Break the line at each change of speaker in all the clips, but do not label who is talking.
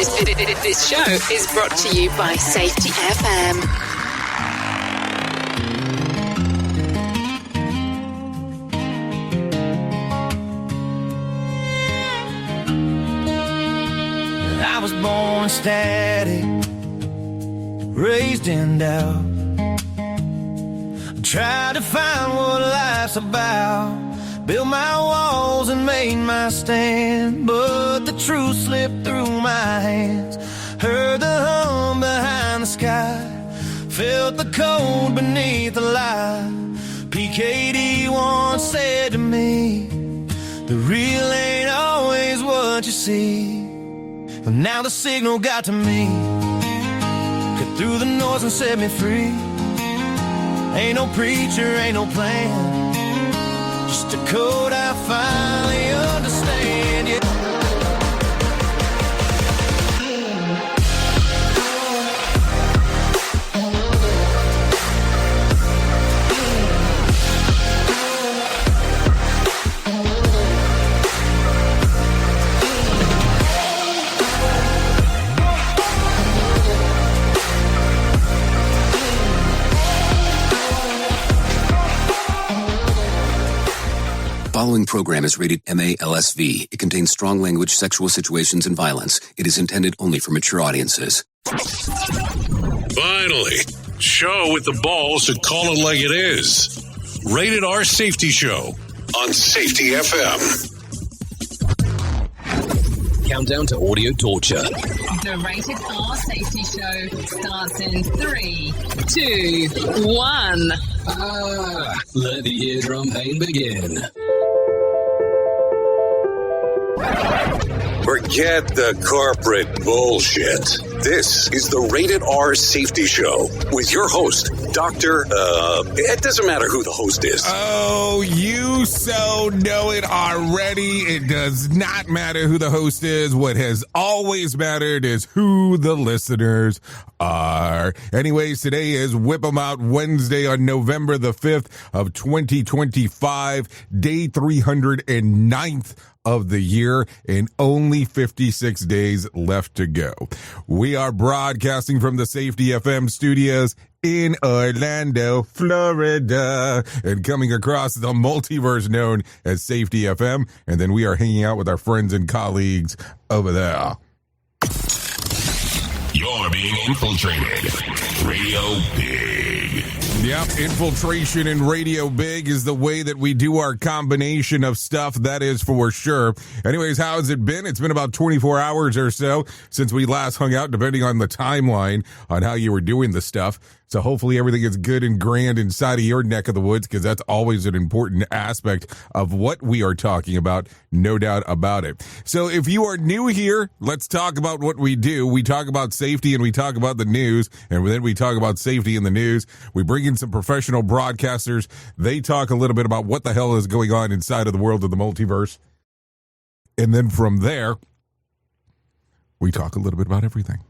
This show is brought to you by Safety FM.
I was born static, raised in doubt. Tried to find what life's about. Built my walls and made my stand, but the truth slipped through my hands. Heard the hum behind the sky, felt the cold beneath the light. PKD once said to me, the real ain't always what you see. But now the signal got to me, cut through the noise and set me free. Ain't no preacher, ain't no plan, just a code I finally understand, yeah.
Following program is rated MALSV. It contains strong language, sexual situations, and violence. It is intended only for mature audiences.
Finally, show with the balls to call it like it is. Rated R Safety Show on Safety FM.
Countdown to audio torture.
The Rated R Safety Show starts in 3, 2, 1.
Let the eardrum pain begin.
Forget the corporate bullshit. This is the Rated R Safety Show with your host, Dr. It doesn't matter who the host is.
Oh, you so know it already. It does not matter who the host is. What has always mattered is who the listeners are. Anyways, today is Whip 'em Out Wednesday on November the 5th of 2025, day 309th of the year, and only 56 days left to go. We are broadcasting from the Safety FM studios in Orlando, Florida, and coming across the multiverse known as Safety FM, and then we are hanging out with our friends and colleagues over there.
You're being infiltrated. Radio Big.
Yep, infiltration and Radio Big is the way that we do our combination of stuff, that is for sure. Anyways, how has it been? It's been about 24 hours or so since we last hung out, depending on the timeline on how you were doing the stuff. So hopefully everything is good and grand inside of your neck of the woods, because that's always an important aspect of what we are talking about, no doubt about it. So if you are new here, let's talk about what we do. We talk about safety and we talk about the news, and then we talk about safety in the news. We bring in some professional broadcasters. They talk a little bit about what the hell is going on inside of the world of the multiverse. And then from there, we talk a little bit about everything.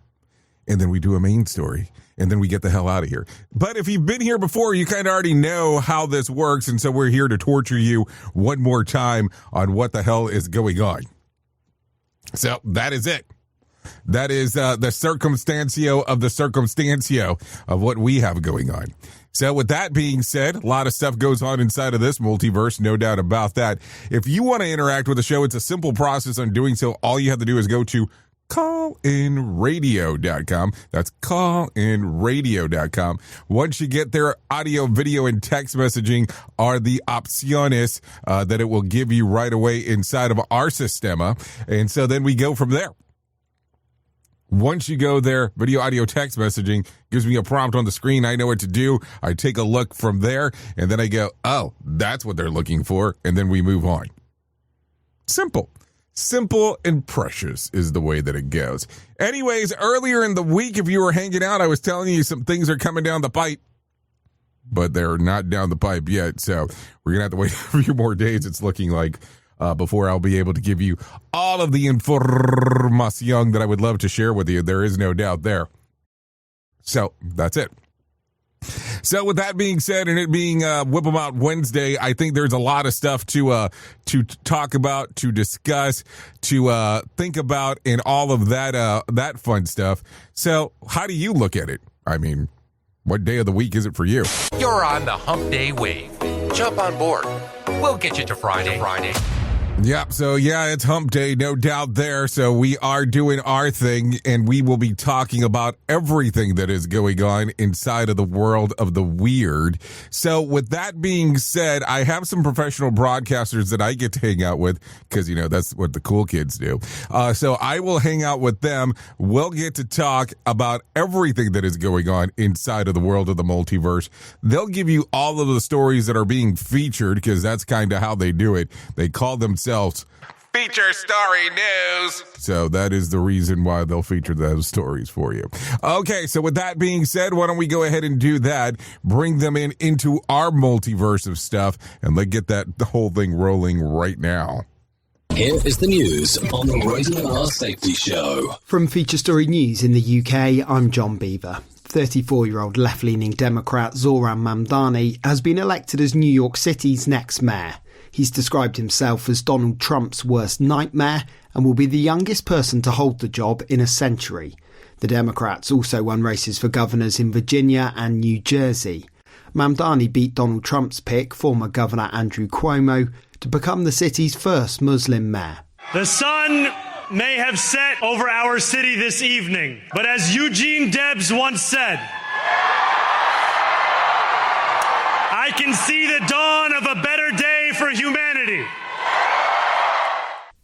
And then we do a main story, and then we get the hell out of here. But if you've been here before, you kind of already know how this works, and so we're here to torture you one more time on what the hell is going on. So that is it. That is the circumstancio of the circumstancio of what we have going on. So with that being said, a lot of stuff goes on inside of this multiverse, no doubt about that. If you want to interact with the show, it's a simple process on doing so. All you have to do is go to callinradio.com. That's callinradio.com. Once you get there, audio, video, and text messaging are the opciones that it will give you right away inside of our sistema. And so then we go from there. Once you go there, video, audio, text messaging gives me a prompt on the screen. I know what to do. I take a look from there, and then I go, oh, that's what they're looking for. And then we move on. Simple. Simple and precious is the way that it goes. Anyways, earlier in the week, if you were hanging out, I was telling you some things are coming down the pipe, but they're not down the pipe yet. So we're going to have to wait a few more days, it's looking like, before I'll be able to give you all of the information that I would love to share with you. There is no doubt there. So that's it. So with that being said, and it being Whip 'em Out Wednesday, I think there's a lot of stuff to talk about, to discuss, to think about, and all of that fun stuff. So how do you look at it? I mean, what day of the week is it for you?
You're on the Hump Day wave. Jump on board. We'll get you to Friday.
Yep. So yeah, it's hump day, no doubt there. So we are doing our thing, and we will be talking about everything that is going on inside of the world of the weird. So with that being said, I have some professional broadcasters that I get to hang out with because, you know, that's what the cool kids do. So I will hang out with them. We'll get to talk about everything that is going on inside of the world of the multiverse. They'll give you all of the stories that are being featured because that's kind of how they do it. They call themselves Feature Story News. So that is the reason why they'll feature those stories for you. Okay, so with that being said, why don't we go ahead and do that, bring them into our multiverse of stuff, and let's get the whole thing rolling right now.
Here is the news on the Rated R Safety Show.
From Feature Story News in the UK, I'm John Beaver. 34-year-old left-leaning Democrat Zoran Mamdani has been elected as New York City's next mayor. He's described himself as Donald Trump's worst nightmare and will be the youngest person to hold the job in a century. The Democrats also won races for governors in Virginia and New Jersey. Mamdani beat Donald Trump's pick, former Governor Andrew Cuomo, to become the city's first Muslim mayor.
The sun may have set over our city this evening, but as Eugene Debs once said, I can see the dawn of a better day for humanity.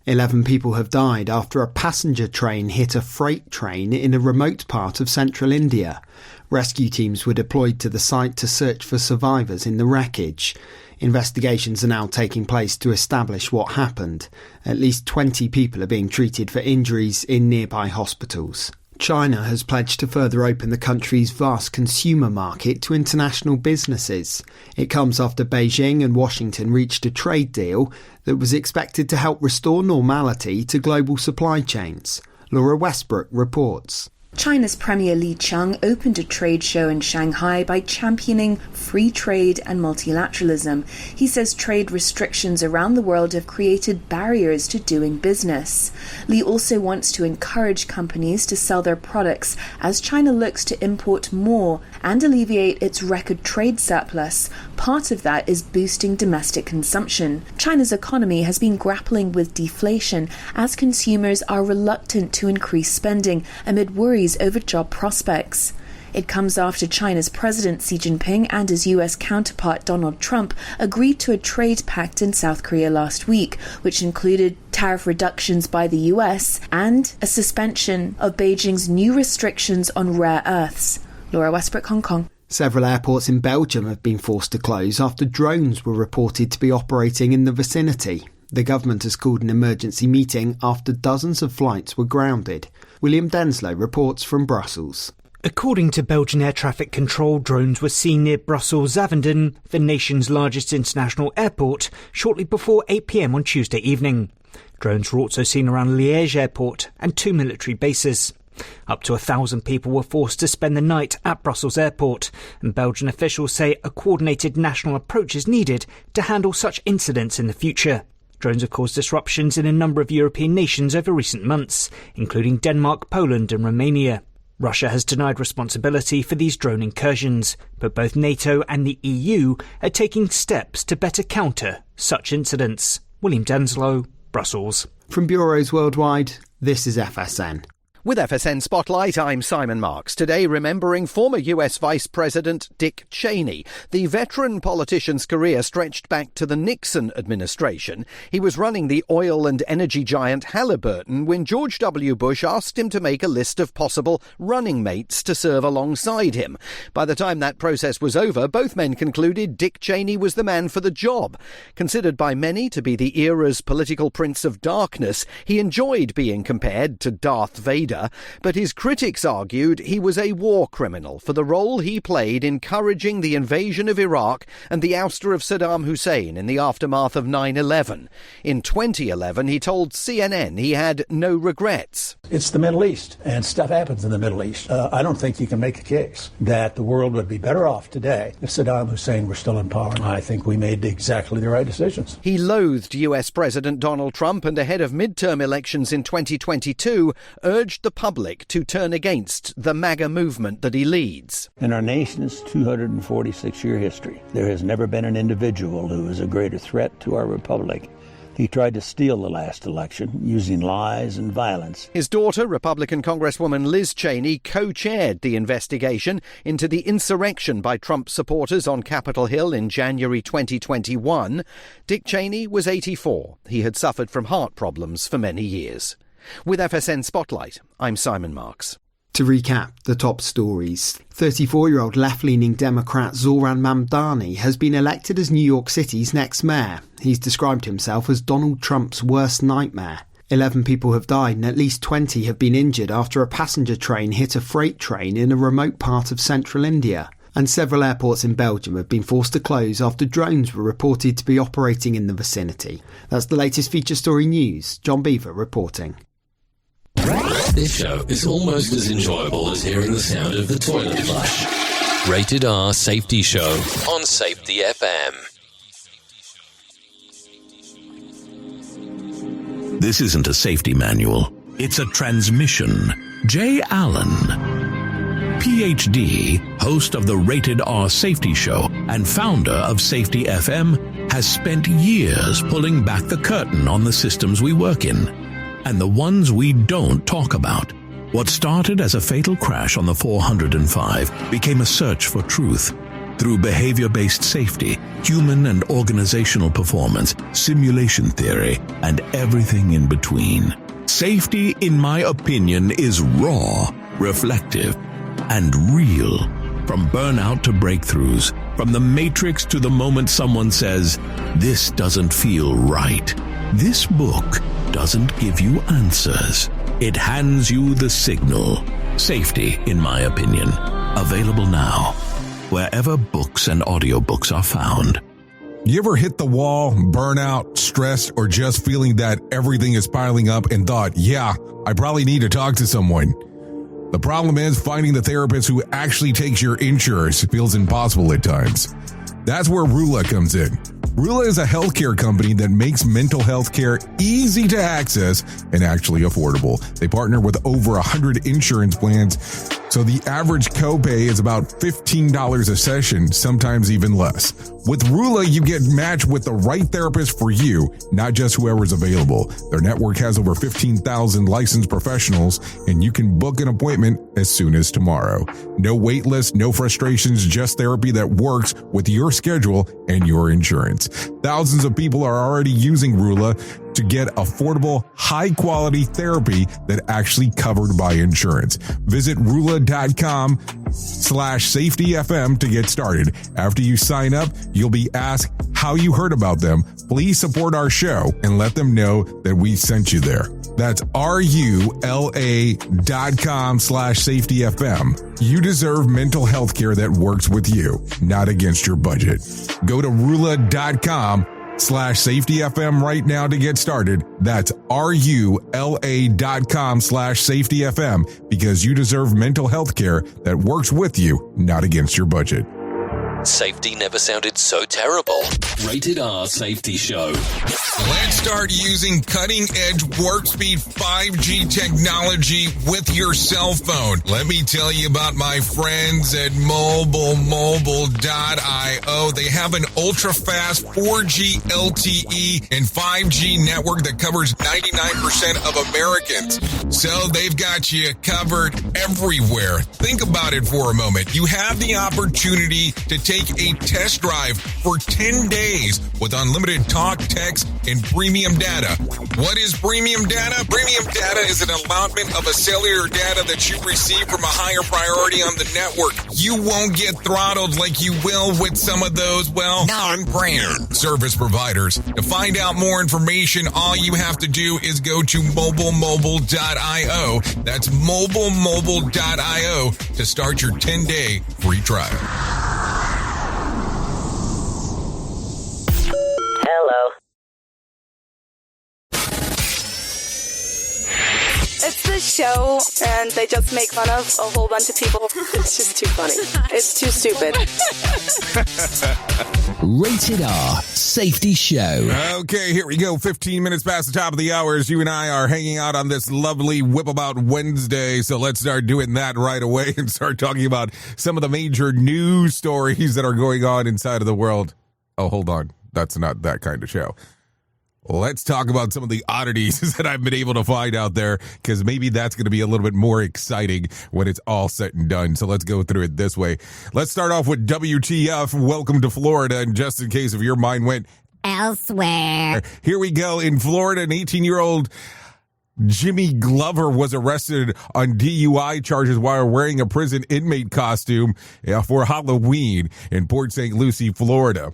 11 people have died after a passenger train hit a freight train in a remote part of central India. Rescue teams were deployed to the site to search for survivors in the wreckage. Investigations are now taking place to establish what happened. At least 20 people are being treated for injuries in nearby hospitals. China has pledged to further open the country's vast consumer market to international businesses. It comes after Beijing and Washington reached a trade deal that was expected to help restore normality to global supply chains. Laura Westbrook reports.
China's Premier Li Qiang opened a trade show in Shanghai by championing free trade and multilateralism. He says trade restrictions around the world have created barriers to doing business. Li also wants to encourage companies to sell their products as China looks to import more and alleviate its record trade surplus. Part of that is boosting domestic consumption. China's economy has been grappling with deflation as consumers are reluctant to increase spending amid worries over job prospects. It comes after China's President Xi Jinping and his US counterpart Donald Trump agreed to a trade pact in South Korea last week, which included tariff reductions by the US and a suspension of Beijing's new restrictions on rare earths. Laura Westbrook, Hong Kong.
Several airports in Belgium have been forced to close after drones were reported to be operating in the vicinity. The government has called an emergency meeting after dozens of flights were grounded. William Denslow reports from Brussels.
According to Belgian air traffic control, drones were seen near Brussels-Zaventem, the nation's largest international airport, shortly before 8 p.m. on Tuesday evening. Drones were also seen around Liège airport and 2 military bases. Up to 1,000 people were forced to spend the night at Brussels airport, and Belgian officials say a coordinated national approach is needed to handle such incidents in the future. Drones have caused disruptions in a number of European nations over recent months, including Denmark, Poland and Romania. Russia has denied responsibility for these drone incursions, but both NATO and the EU are taking steps to better counter such incidents. William Denslow, Brussels.
From bureaus worldwide, this is FSN.
With FSN Spotlight, I'm Simon Marks. Today, remembering former US Vice President Dick Cheney. The veteran politician's career stretched back to the Nixon administration. He was running the oil and energy giant Halliburton when George W. Bush asked him to make a list of possible running mates to serve alongside him. By the time that process was over, both men concluded Dick Cheney was the man for the job. Considered by many to be the era's political prince of darkness, he enjoyed being compared to Darth Vader. leader, but his critics argued he was a war criminal for the role he played encouraging the invasion of Iraq and the ouster of Saddam Hussein in the aftermath of 9/11. In 2011, he told CNN he had no regrets.
It's the Middle East, and stuff happens in the Middle East. I don't think you can make a case that the world would be better off today if Saddam Hussein were still in power. I think we made exactly the right decisions.
He loathed US President Donald Trump and ahead of midterm elections in 2022 urged the public to turn against the MAGA movement that he leads.
In our nation's 246-year history, there has never been an individual who is a greater threat to our republic. He tried to steal the last election using lies and violence.
His daughter, Republican Congresswoman Liz Cheney, co-chaired the investigation into the insurrection by Trump supporters on Capitol Hill in January 2021. Dick Cheney was 84. He had suffered from heart problems for many years. With FSN Spotlight, I'm Simon Marks.
To recap the top stories, 34-year-old left-leaning Democrat Zohran Mamdani has been elected as New York City's next mayor. He's described himself as Donald Trump's worst nightmare. 11 people have died and at least 20 have been injured after a passenger train hit a freight train in a remote part of central India. And several airports in Belgium have been forced to close after drones were reported to be operating in the vicinity. That's the latest feature story news. John Beaver reporting.
This show is almost as enjoyable as hearing the sound of the toilet flush. Rated R Safety Show on Safety FM.
This isn't a safety manual. It's a transmission. Jay Allen, PhD, host of the Rated R Safety Show and founder of Safety FM, has spent years pulling back the curtain on the systems we work in and the ones we don't talk about. What started as a fatal crash on the 405 became a search for truth. Through behavior-based safety, human and organizational performance, simulation theory, and everything in between. Safety, in my opinion, is raw, reflective, and real. From burnout to breakthroughs, from the matrix to the moment someone says, "This doesn't feel right." This book doesn't give you answers. It hands you the signal. Safety, in my opinion. Available now, wherever books and audiobooks are found.
You ever hit the wall, burnout, stressed, or just feeling that everything is piling up and thought, yeah, I probably need to talk to someone? The problem is finding the therapist who actually takes your insurance feels impossible at times. That's where Rula comes in. Rula is a healthcare company that makes mental health care easy to access and actually affordable. They partner with over 100 insurance plans, so the average copay is about $15 a session, sometimes even less. With Rula, you get matched with the right therapist for you, not just whoever's available. Their network has over 15,000 licensed professionals, and you can book an appointment as soon as tomorrow. No wait list, no frustrations, just therapy that works with your schedule and your insurance. Thousands of people are already using Rula to get affordable, high-quality therapy that actually covered by insurance. Visit Rula.com/safetyfm to get started. After you sign up, you'll be asked how you heard about them. Please support our show and let them know that we sent you there. That's RULA.com/safetyfm. You deserve mental health care that works with you, not against your budget. Go to Rula.com/safetyfm right now to get started. That's RULA.com/safetyfm because you deserve mental health care that works with you, not against your budget.
Safety never sounded so terrible. Rated R Safety Show.
Let's start using cutting-edge warp speed 5G technology with your cell phone. Let me tell you about my friends at mobile.io. They have an ultra-fast 4G LTE and 5G network that covers 99% of Americans. So they've got you covered everywhere. Think about it for a moment. You have the opportunity to take take a test drive for 10 days with unlimited talk, text, and premium data. What is premium data? Premium data is an allotment of a cellular data that you receive from a higher priority on the network. You won't get throttled like you will with some of those, non-brand service providers. To find out more information, all you have to do is go to mobilemobile.io. That's mobilemobile.io to start your 10-day free trial.
Hello. It's the show, and they just make fun of a whole bunch of people. It's just too funny. It's too stupid.
Rated R Safety Show.
Okay, here we go. 15 minutes past the top of the hour as you and I are hanging out on this lovely Whip About Wednesday. So let's start doing that right away and start talking about some of the major news stories that are going on inside of the world. Oh, hold on. That's not that kind of show. Let's talk about some of the oddities that I've been able to find out there, because maybe that's going to be a little bit more exciting when it's all said and done. So let's go through it this way. Let's start off with WTF. Welcome to Florida. And just in case if your mind went
elsewhere,
here we go. In Florida, an 18-year-old Jimmy Glover was arrested on DUI charges while wearing a prison inmate costume for Halloween in Port St. Lucie, Florida.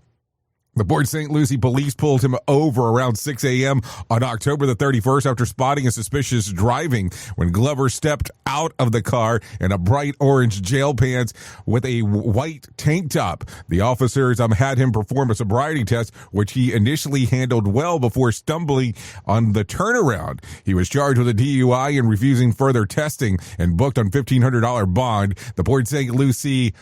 The Port St. Lucie police pulled him over around 6 a.m. on October the 31st after spotting a suspicious driving when Glover stepped out of the car in a bright orange jail pants with a white tank top. The officers had him perform a sobriety test, which he initially handled well before stumbling on the turnaround. He was charged with a DUI and refusing further testing and booked on $1,500 bond. The Port St. Lucie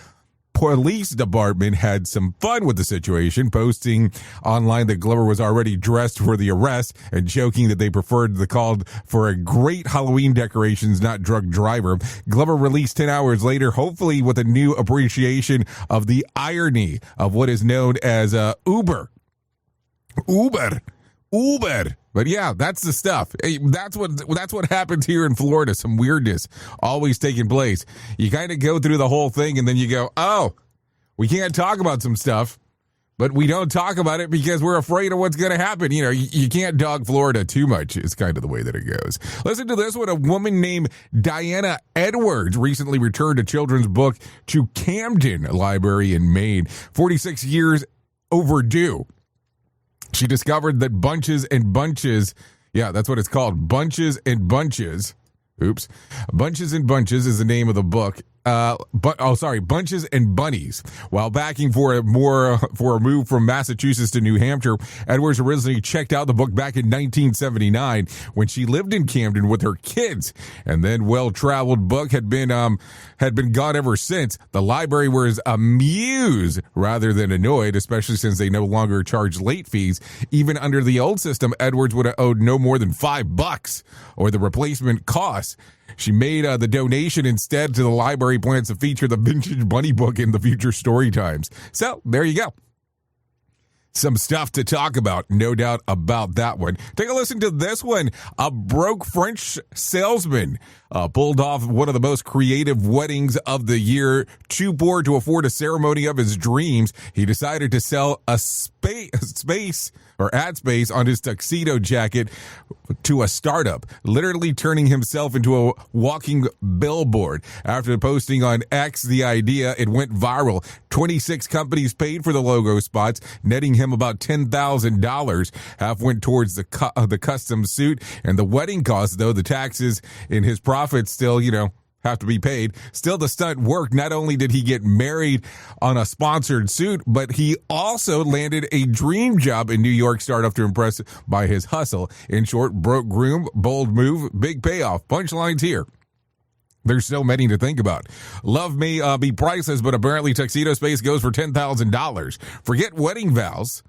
Police Department had some fun with the situation, posting online that Glover was already dressed for the arrest and joking that they preferred the call for a great Halloween decorations, not drunk driver. Glover released 10 hours later, hopefully with a new appreciation of the irony of what is known as Uber. But yeah, that's the stuff. Hey, that's what happens here in Florida. Some weirdness always taking place. You kind of go through the whole thing and then you go, oh, we can't talk about some stuff, but we don't talk about it because we're afraid of what's going to happen. You know, you can't dog Florida too much. It's kind of the way that it goes. Listen to this one. A woman named Diana Edwards recently returned a children's book to Camden Library in Maine, 46 years overdue. She discovered that Bunches and Bunches, yeah, that's what it's called, Bunches and Bunches. Oops. Bunches and Bunches is the name of the book. Bunches and Bunnies. While backing for a move from Massachusetts to New Hampshire, Edwards originally checked out the book back in 1979 when she lived in Camden with her kids. And then well-traveled book had been gone ever since. The library was amused rather than annoyed, especially since they no longer charge late fees. Even under the old system, Edwards would have owed no more than $5 or the replacement cost. She made the donation instead to the library, plans to feature the vintage bunny book in the future story times. So there you go. Some stuff to talk about, no doubt about that one. Take a listen to this one. A broke French salesman pulled off one of the most creative weddings of the year. Too poor to afford a ceremony of his dreams, he decided to sell ad space on his tuxedo jacket to a startup, literally turning himself into a walking billboard. After posting on X the idea, it went viral. 26 companies paid for the logo spots, netting him about $10,000. Half went towards the custom suit and the wedding costs, though the taxes in his profits still, have to be paid. Still, the stunt worked. Not only did he get married on a sponsored suit, but he also landed a dream job in New York startup to impress by his hustle. In short, broke groom, bold move, big payoff. Punchlines here. There's so many to think about. Love may be priceless, but apparently tuxedo space goes for $10,000. Forget wedding vows.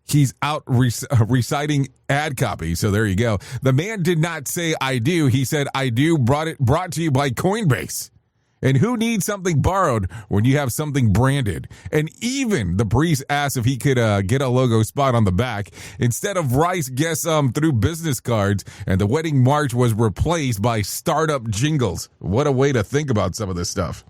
He's out reciting ad copy. So there you go. The man did not say I do. He said I do, brought to you by Coinbase. And who needs something borrowed when you have something branded? And even the priest asked if he could get a logo spot on the back. Instead of rice, guess through business cards. And the wedding march was replaced by startup jingles. What a way to think about some of this stuff.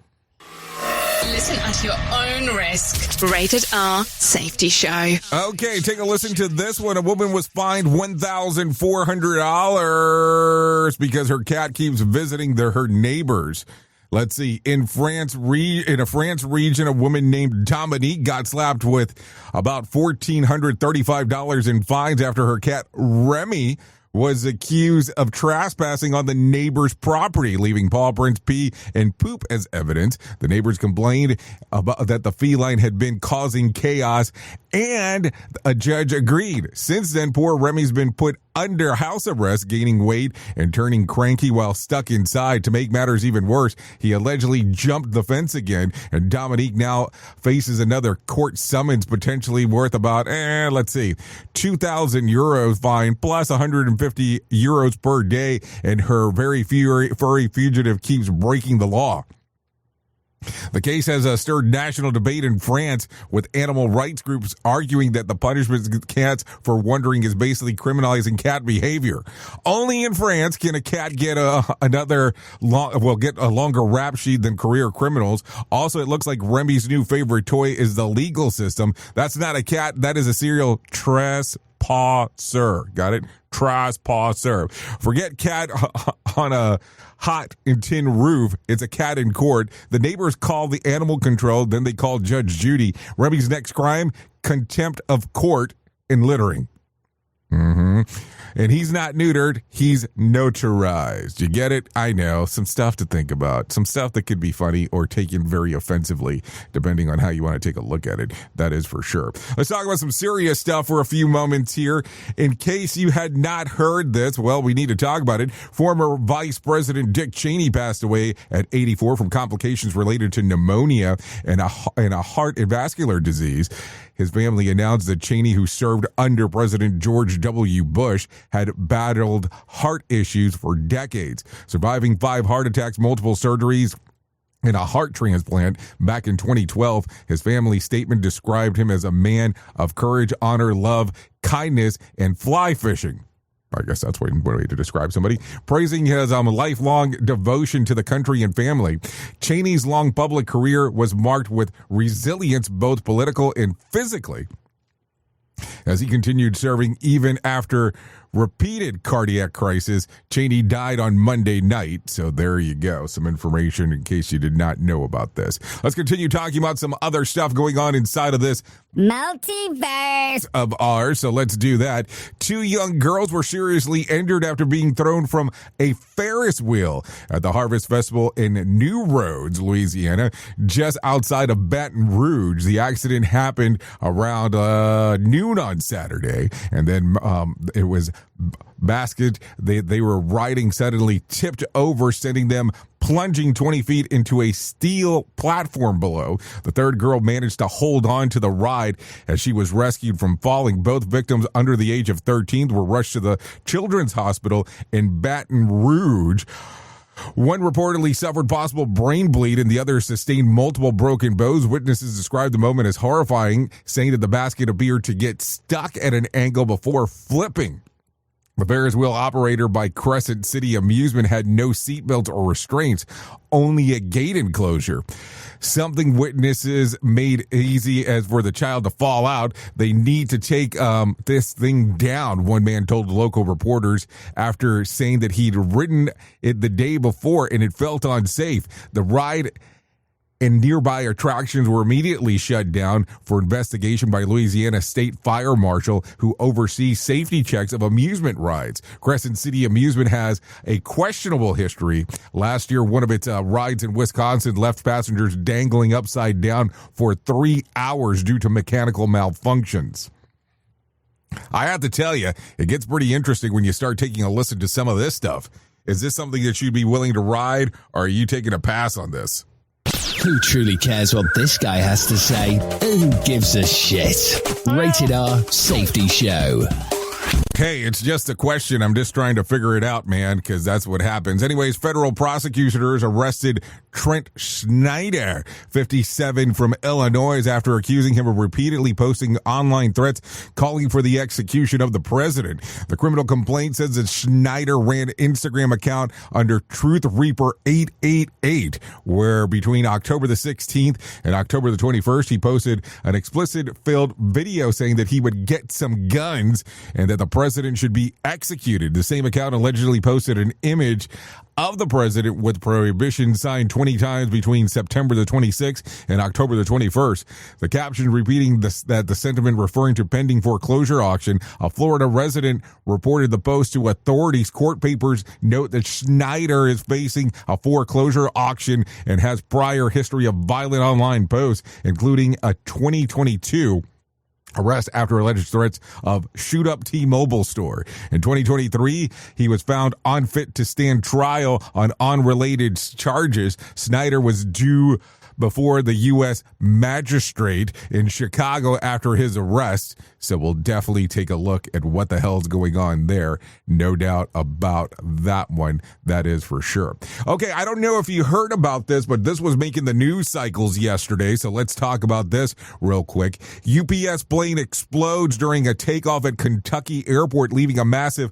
Listen at your own risk. Rated R Safety Show.
Okay, take a listen to this one. A woman was fined $1,400 because her cat keeps visiting her neighbors. Let's see. In a France region, a woman named Dominique got slapped with about $1,435 in fines after her cat Remy was accused of trespassing on the neighbor's property, leaving paw prints, pee, and poop as evidence. The neighbors complained about that the feline had been causing chaos, and a judge agreed. Since then, poor Remy's been put under house arrest, gaining weight and turning cranky while stuck inside. To make matters even worse, he allegedly jumped the fence again, and Dominique now faces another court summons, potentially worth about, 2,000 euros fine plus 150 euros per day, and her very furry fugitive keeps breaking the law. The case has stirred national debate in France, with animal rights groups arguing that the punishment against cats for wandering is basically criminalizing cat behavior. Only in France can a cat get a longer rap sheet than career criminals. Also, it looks like Remy's new favorite toy is the legal system. That's not a cat. That is a serial trespasser. Got it? Trespasser. Forget cat on a hot and tin roof. It's a cat in court. The neighbors call the animal control. Then they call Judge Judy. Remy's next crime, contempt of court and littering. And he's not neutered. He's notarized. You get it? I know. Some stuff to think about. Some stuff that could be funny or taken very offensively, depending on how you want to take a look at it. That is for sure. Let's talk about some serious stuff for a few moments here. In case you had not heard this, well, we need to talk about it. Former Vice President Dick Cheney passed away at 84 from complications related to pneumonia and a heart and vascular disease. His family announced that Cheney, who served under President George W. Bush, had battled heart issues for decades, surviving 5 heart attacks, multiple surgeries, and a heart transplant back in 2012. His family statement described him as a man of courage, honor, love, kindness, and fly fishing. I guess that's one way to describe somebody. Praising his lifelong devotion to the country and family. Cheney's long public career was marked with resilience, both political and physically, as he continued serving even after repeated cardiac crisis. Cheney died on Monday night. So there you go. Some information in case you did not know about this. Let's continue talking about some other stuff going on inside of this
multiverse
of ours. So let's do that. 2 young girls were seriously injured after being thrown from a Ferris wheel at the Harvest Festival in New Roads, Louisiana, just outside of Baton Rouge. The accident happened around noon on Saturday, and then it was basket. They were riding, suddenly tipped over, sending them plunging 20 feet into a steel platform below. The third girl managed to hold on to the ride as she was rescued from falling. Both victims, under the age of 13, were rushed to the Children's Hospital in Baton Rouge. One reportedly suffered possible brain bleed, and the other sustained multiple broken bones. Witnesses described the moment as horrifying, saying that the basket appeared to get stuck at an angle before flipping. The Ferris wheel operator by Crescent City Amusement had no seatbelts or restraints, only a gate enclosure. Something witnesses made easy as for the child to fall out. They need to take this thing down, one man told local reporters after saying that he'd ridden it the day before and it felt unsafe. The ride and nearby attractions were immediately shut down for investigation by Louisiana State Fire Marshal, who oversees safety checks of amusement rides. Crescent City Amusement has a questionable history. Last year, one of its rides in Wisconsin left passengers dangling upside down for 3 hours due to mechanical malfunctions. I have to tell you, it gets pretty interesting when you start taking a listen to some of this stuff. Is this something that you'd be willing to ride, or are you taking a pass on this?
Who truly cares what this guy has to say? Who gives a shit? Rated R Safety Show.
Hey, it's just a question. I'm just trying to figure it out, man, because that's what happens. Anyways, federal prosecutors arrested Trent Schneider, 57, from Illinois, after accusing him of repeatedly posting online threats calling for the execution of the president. The criminal complaint says that Schneider ran an Instagram account under Truth Reaper 888, where between October the 16th and October the 21st, he posted an explicit-filled video saying that he would get some guns and that the president should be executed. The same account allegedly posted an image of the president with prohibition signed 20 times between September the 26th and October the 21st. The caption repeating that the sentiment referring to pending foreclosure auction. A Florida resident reported the post to authorities. Court papers note that Schneider is facing a foreclosure auction and has prior history of violent online posts, including a 2022 arrest after alleged threats of shoot up T-Mobile store. In 2023, he was found unfit to stand trial on unrelated charges. Snyder was due before the U.S. magistrate in Chicago after his arrest. So we'll definitely take a look at what the hell's going on there. No doubt about that one. That is for sure. Okay, I don't know if you heard about this, but this was making the news cycles yesterday. So let's talk about this real quick. UPS plane explodes during a takeoff at Kentucky airport, leaving a massive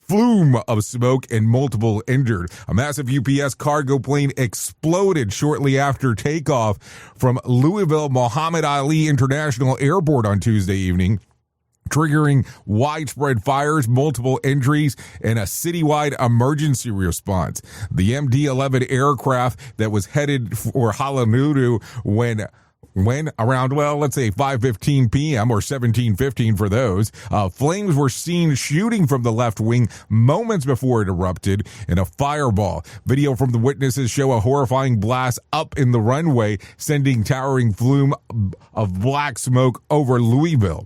flume of smoke and multiple injured. A massive UPS cargo plane exploded shortly after takeoff from Louisville Muhammad Ali International Airport on Tuesday evening, triggering widespread fires, multiple injuries, and a citywide emergency response. The MD-11 aircraft that was headed for Honolulu when around, well, let's say 5:15 p.m. or 17:15 for those, flames were seen shooting from the left wing moments before it erupted in a fireball. Video from the witnesses show a horrifying blast up in the runway, sending towering flume of black smoke over Louisville.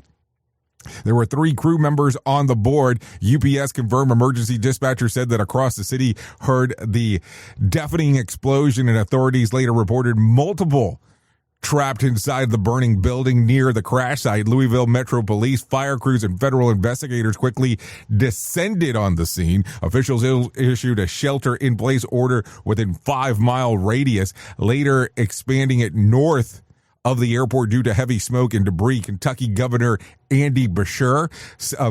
There were 3 crew members on the board. UPS confirmed emergency dispatcher said that across the city heard the deafening explosion, and authorities later reported multiple trapped inside the burning building near the crash site. Louisville Metro Police, fire crews, and federal investigators quickly descended on the scene. Officials issued a shelter-in-place order within 5-mile radius, later expanding it north of the airport due to heavy smoke and debris. Kentucky Governor Andy Beshear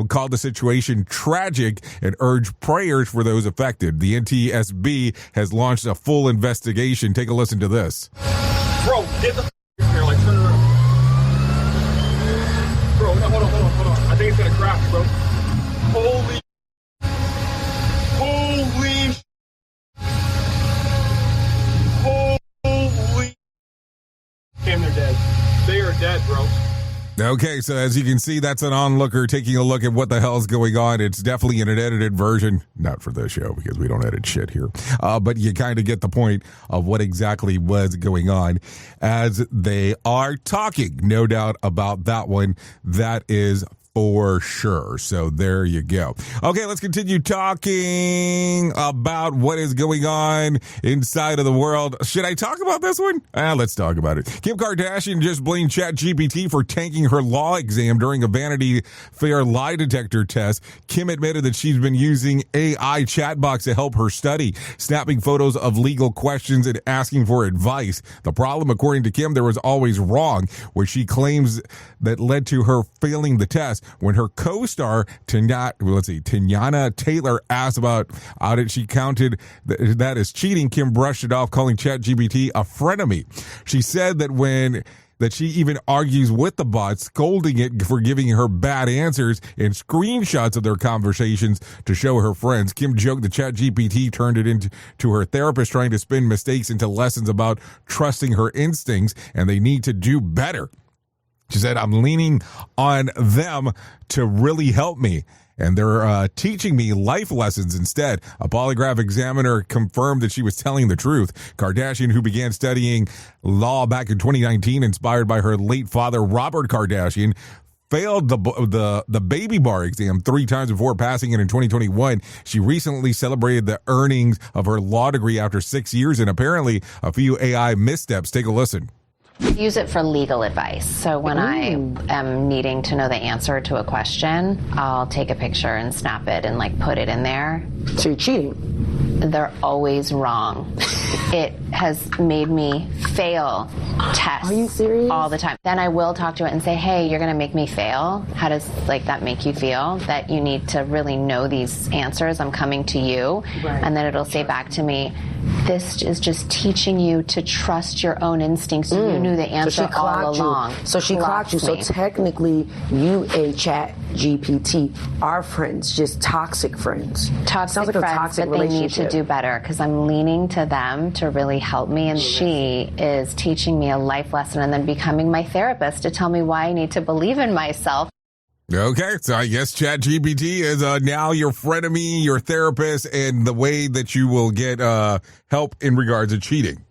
called the situation tragic and urged prayers for those affected. The NTSB has launched a full investigation. Take a listen to this.
Bro, get the here, like turn around. Bro, no, hold on. I think it's gonna crash, bro. Holy. Damn, they're dead. They are dead, bro.
Okay, so as you can see, that's an onlooker taking a look at what the hell's going on. It's definitely an edited version. Not for this show, because we don't edit shit here. But you kind of get the point of what exactly was going on as they are talking. No doubt about that one. That is for sure. So there you go. Okay, let's continue talking about what is going on inside of the world. Should I talk about this one? Let's talk about it. Kim Kardashian just blamed ChatGPT for tanking her law exam during a Vanity Fair lie detector test. Kim admitted that she's been using AI chatbots to help her study, snapping photos of legal questions and asking for advice. The problem, according to Kim, there was always wrong, which she claims that led to her failing the test. When her co-star Tiana Taylor asked about it, she counted that as cheating. Kim brushed it off, calling ChatGPT a frenemy. She said that she even argues with the bot, scolding it for giving her bad answers and screenshots of their conversations to show her friends. Kim joked that ChatGPT turned it into her therapist, trying to spin mistakes into lessons about trusting her instincts, and they need to do better. She said, I'm leaning on them to really help me, and they're teaching me life lessons instead. A polygraph examiner confirmed that she was telling the truth. Kardashian, who began studying law back in 2019, inspired by her late father, Robert Kardashian, failed the baby bar exam 3 times before passing it in 2021. She recently celebrated the earnings of her law degree after 6 years and apparently a few AI missteps. Take a listen.
Use it for legal advice. So when I am needing to know the answer to a question, I'll take a picture and snap it and like put it in there.
So you're cheating?
They're always wrong. It has made me fail tests.
Are you serious?
All the time. Then I will talk to it and say, hey, you're going to make me fail. How does that make you feel? That you need to really know these answers. I'm coming to you. Right. And then it'll say back to me, this is just teaching you to trust your own instincts. You knew the answer all along.
So she clocked you. So technically, you and ChatGPT are friends, just toxic friends.
Toxic
Sounds like
friends,
a toxic
but they need
relationship.
to do better because I'm leaning to them to really help me. And she is teaching me a life lesson and then becoming my therapist to tell me why I need to believe in myself.
Okay, so I guess ChatGPT is now your frenemy, your therapist, and the way that you will get help in regards to cheating.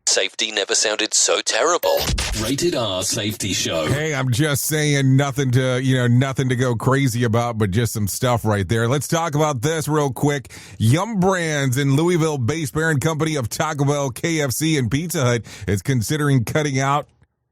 Safety never sounded so terrible. Rated R Safety Show.
Hey, I'm just saying nothing to go crazy about, but just some stuff right there. Let's talk about this real quick. Yum Brands and Louisville-based parent company of Taco Bell, KFC, and Pizza Hut is considering cutting out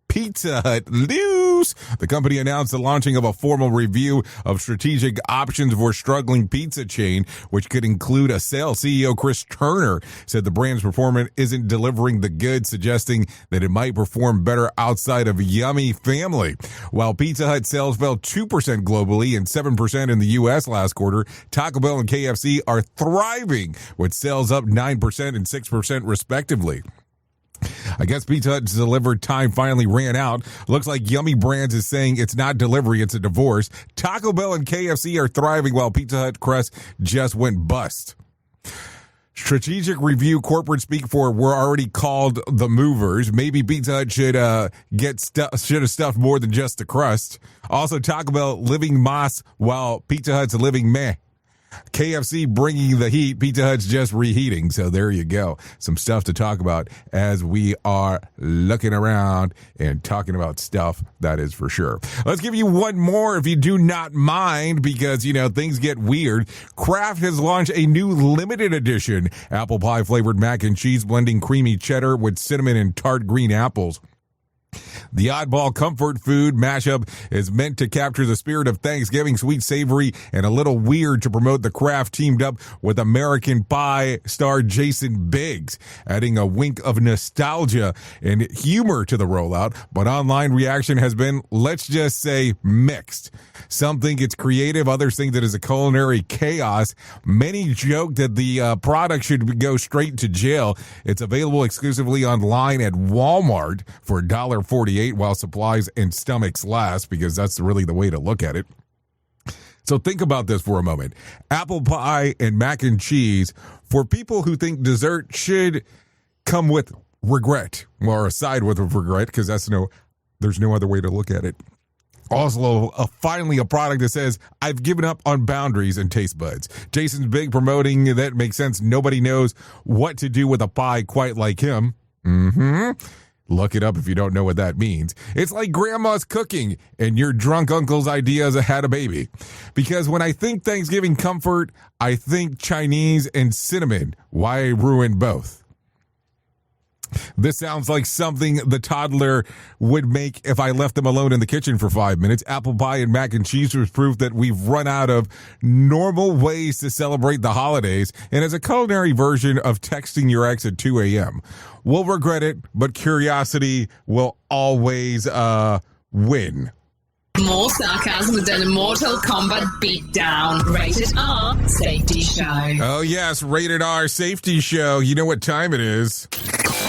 Pizza Hut loose. The company announced the launching of a formal review of strategic options for struggling pizza chain, which could include a sale. CEO Chris Turner said the brand's performance isn't delivering the goods, suggesting that it might perform better outside of Yummy family. While Pizza Hut sales fell 2% globally and 7% in the U.S. last quarter, Taco Bell and KFC are thriving, with sales up 9% and 6% respectively. I guess Pizza Hut's delivered time finally ran out. Looks like Yummy Brands is saying it's not delivery, it's a divorce. Taco Bell and KFC are thriving while Pizza Hut crust just went bust. Strategic review corporate speak for we're already called the movers. Maybe Pizza Hut should have stuffed more than just the crust. Also, Taco Bell living moss while Pizza Hut's living meh. KFC bringing the heat, Pizza Hut's just reheating. So there you go. Some stuff to talk about as we are looking around and talking about stuff, that is for sure. Let's give you one more if you do not mind, because, things get weird. Kraft has launched a new limited edition apple pie flavored mac and cheese blending creamy cheddar with cinnamon and tart green apples. The oddball comfort food mashup is meant to capture the spirit of Thanksgiving, sweet, savory, and a little weird to promote the Kraft teamed up with American Pie star Jason Biggs, adding a wink of nostalgia and humor to the rollout. But online reaction has been, let's just say, mixed. Some think it's creative, others think that it's a culinary chaos. Many joke that the product should go straight to jail. It's available exclusively online at Walmart for $1.48 while supplies and stomachs last, because that's really the way to look at it. So think about this for a moment. Apple pie and mac and cheese, for people who think dessert should come with regret, or aside with regret, because there's no other way to look at it. Also, finally, a product that says, I've given up on boundaries and taste buds. Jason's big promoting that makes sense. Nobody knows what to do with a pie quite like him. Look it up if you don't know what that means. It's like grandma's cooking and your drunk uncle's ideas had a baby. Because when I think Thanksgiving comfort, I think Chinese and cinnamon. Why ruin both? This sounds like something the toddler would make if I left them alone in the kitchen for 5 minutes. Apple pie and mac and cheese was proof that we've run out of normal ways to celebrate the holidays, and as a culinary version of texting your ex at 2 a.m. We'll regret it, but curiosity will always win.
More sarcasm with an Mortal Kombat beatdown. Rated R Safety Show.
Oh yes, Rated R Safety Show. You know what time it is.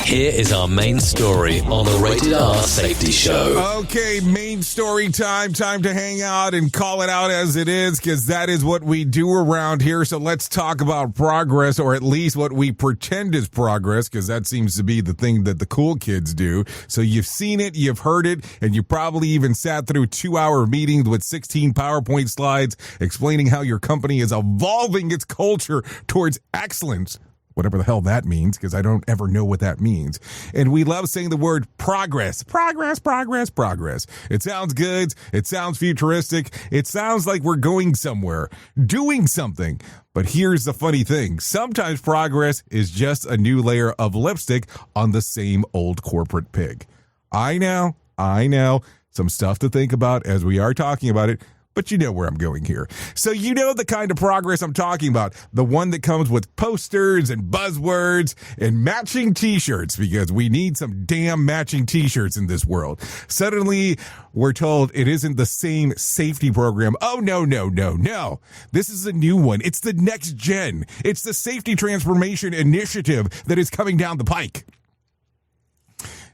Here is our main story on the Rated R Safety Show.
Okay, main story time. Time to hang out and call it out as it is, because that is what we do around here. So let's talk about progress, or at least what we pretend is progress, because that seems to be the thing that the cool kids do. So you've seen it, you've heard it, and you probably even sat through 2-hour meetings with 16 PowerPoint slides explaining how your company is evolving its culture towards excellence. Whatever the hell that means, because I don't ever know what that means. And we love saying the word progress. Progress, progress, progress. It sounds good. It sounds futuristic. It sounds like we're going somewhere, doing something. But here's the funny thing. Sometimes progress is just a new layer of lipstick on the same old corporate pig. I know. Some stuff to think about as we are talking about it, but you know where I'm going here. So you know the kind of progress I'm talking about, the one that comes with posters and buzzwords and matching t-shirts, because we need some damn matching t-shirts in this world. Suddenly, we're told it isn't the same safety program. Oh, no. This is a new one. It's the next gen. It's the Safety Transformation Initiative that is coming down the pike.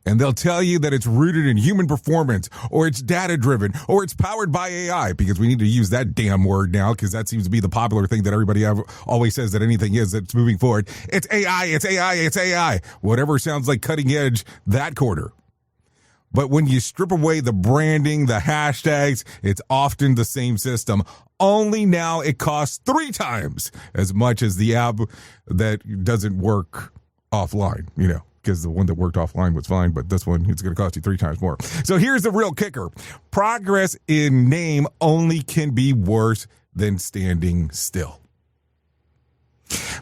And they'll tell you that it's rooted in human performance, or it's data-driven, or it's powered by AI, because we need to use that damn word now, because that seems to be the popular thing that everybody always says that anything is that's moving forward. It's AI. Whatever sounds like cutting edge that quarter. But when you strip away the branding, the hashtags, it's often the same system. Only now it costs 3 times as much as the app that doesn't work offline, because the one that worked offline was fine, but this one, it's going to cost you 3 times more. So here's the real kicker. Progress in name only can be worse than standing still.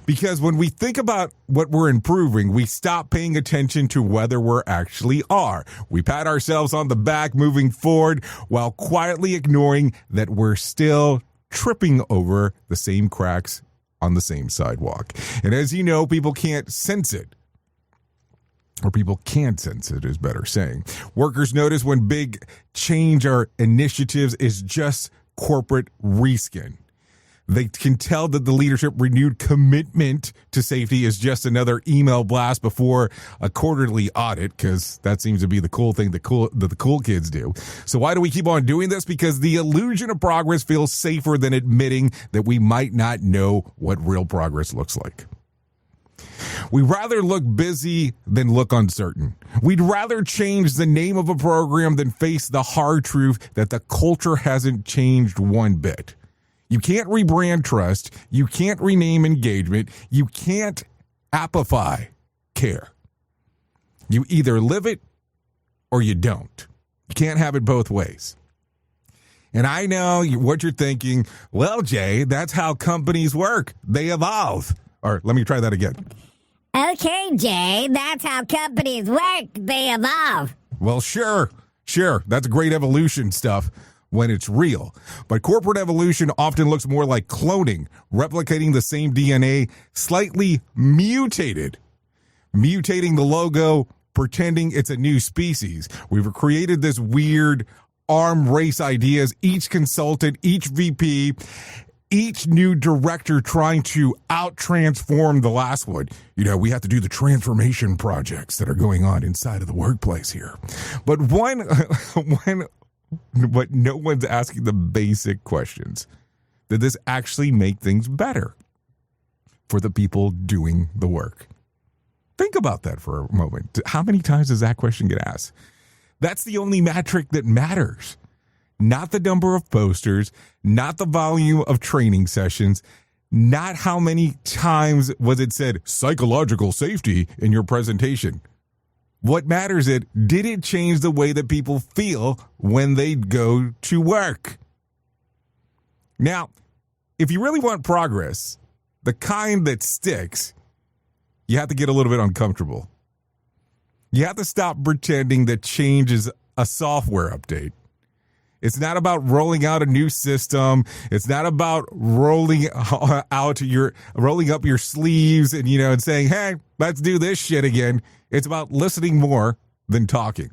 Because when we think about what we're improving, we stop paying attention to whether we're actually are. We pat ourselves on the back moving forward while quietly ignoring that we're still tripping over the same cracks on the same sidewalk. And as you know, people can't sense it. Or people can sense it is better saying. Workers notice when big change or initiatives is just corporate reskin. They can tell that the leadership renewed commitment to safety is just another email blast before a quarterly audit, because that seems to be the cool thing that the cool kids do. So why do we keep on doing this? Because the illusion of progress feels safer than admitting that we might not know what real progress looks like. We'd rather look busy than look uncertain. We'd rather change the name of a program than face the hard truth that the culture hasn't changed one bit. You can't rebrand trust. You can't rename engagement. You can't appify care. You either live it or you don't. You can't have it both ways. And I know what you're thinking. Well, Jay, that's how companies work. They evolve. Or let me try that again.
Okay, Jay, that's how companies work. They evolve.
Well, sure. That's great evolution stuff when it's real. But corporate evolution often looks more like cloning, replicating the same DNA, slightly mutating the logo, pretending it's a new species. We've created this weird arm race ideas, each consultant, each VP, each new director trying to out-transform the last one. We have to do the transformation projects that are going on inside of the workplace here. But but no one's asking the basic questions. Did this actually make things better for the people doing the work? Think about that for a moment. How many times does that question get asked? That's the only metric that matters. Not the number of posters, not the volume of training sessions, not how many times was it said psychological safety in your presentation. What matters is, did it change the way that people feel when they go to work? Now, if you really want progress, the kind that sticks, you have to get a little bit uncomfortable. You have to stop pretending that change is a software update. It's not about rolling out a new system. It's not about rolling up your sleeves and saying, "Hey, let's do this shit again." It's about listening more than talking.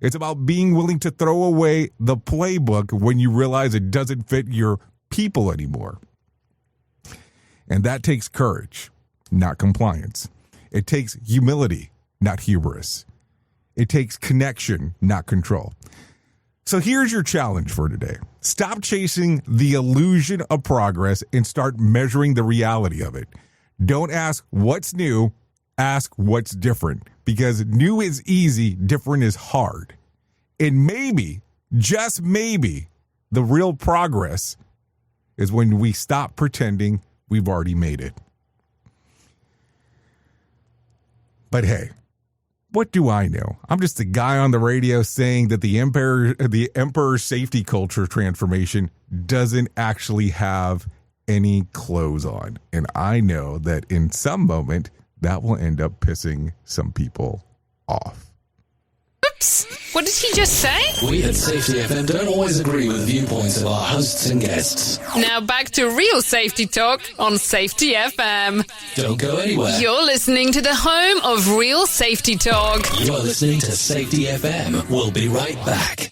It's about being willing to throw away the playbook when you realize it doesn't fit your people anymore. And that takes courage, not compliance. It takes humility, not hubris. It takes connection, not control. So here's your challenge for today. Stop chasing the illusion of progress and start measuring the reality of it. Don't ask what's new, ask what's different, because new is easy, different is hard. And maybe, just maybe, the real progress is when we stop pretending we've already made it. But hey, what do I know? I'm just a guy on the radio saying that the emperor's safety culture transformation doesn't actually have any clothes on. And I know that in some moment that will end up pissing some people off.
Oops! What did he just say?
We at Safety FM don't always agree with viewpoints of our hosts and guests.
Now back to real safety talk on Safety FM.
Don't go anywhere.
You're listening to the home of real safety talk.
You're listening to Safety FM. We'll be right back.